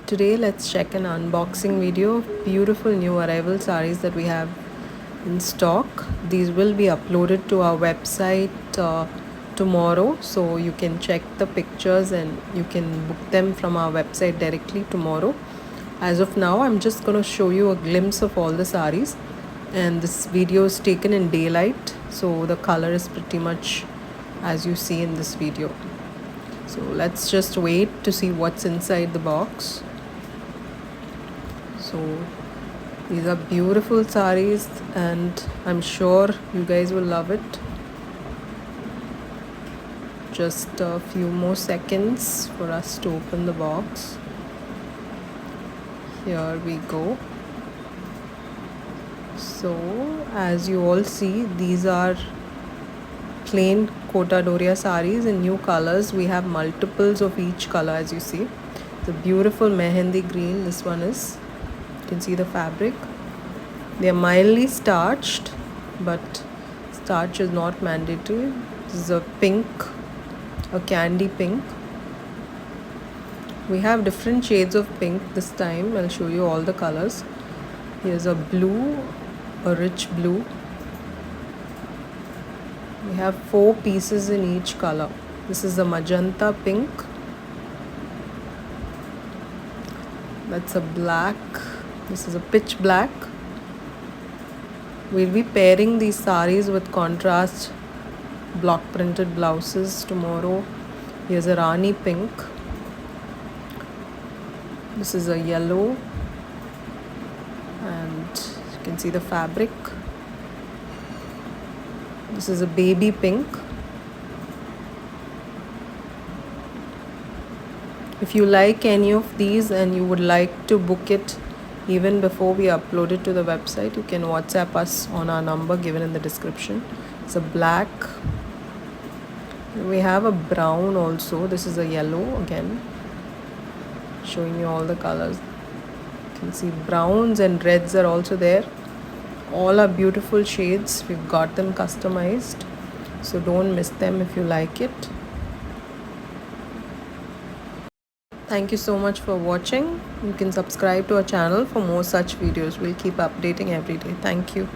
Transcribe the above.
Today let's check an unboxing video of beautiful new arrival sarees that we have in stock. These will be uploaded to our website tomorrow, so you can check the pictures and you can book them from our website directly tomorrow. As of now, I'm just going to show you a glimpse of all the sarees, and this video is taken in daylight, so the color is pretty much as you see in this video. So let's just wait to see what's inside the box. So these are beautiful sarees and I'm sure you guys will love it. Just a few more seconds for us to open the box. Here we go. So as you all see, these are plain Kota Doria sarees in new colors. We have multiples of each color, as you see. The beautiful mehendi green, this one is. You can see the fabric. They are mildly starched, but starch is not mandatory. This is a pink, a candy pink. We have different shades of pink this time. I'll show you all the colors. Here's a blue, a rich blue. We have 4 pieces in each color. This is a magenta pink. That's a black. This is a pitch black. We'll be pairing these sarees with contrast block printed blouses tomorrow. Here's a Rani pink. This is a yellow, and you can see the fabric. This is a baby pink. If you like any of these and you would like to book it even before we upload it to the website, you can WhatsApp us on our number given in the description. It's a black. We have a brown also. This is a yellow again, showing you all the colors. You can see browns and reds are also there. All are beautiful shades. We've got them customized, so don't miss them if you like it. Thank you so much for watching. You can subscribe to our channel for more such videos. We'll keep updating every day. Thank you.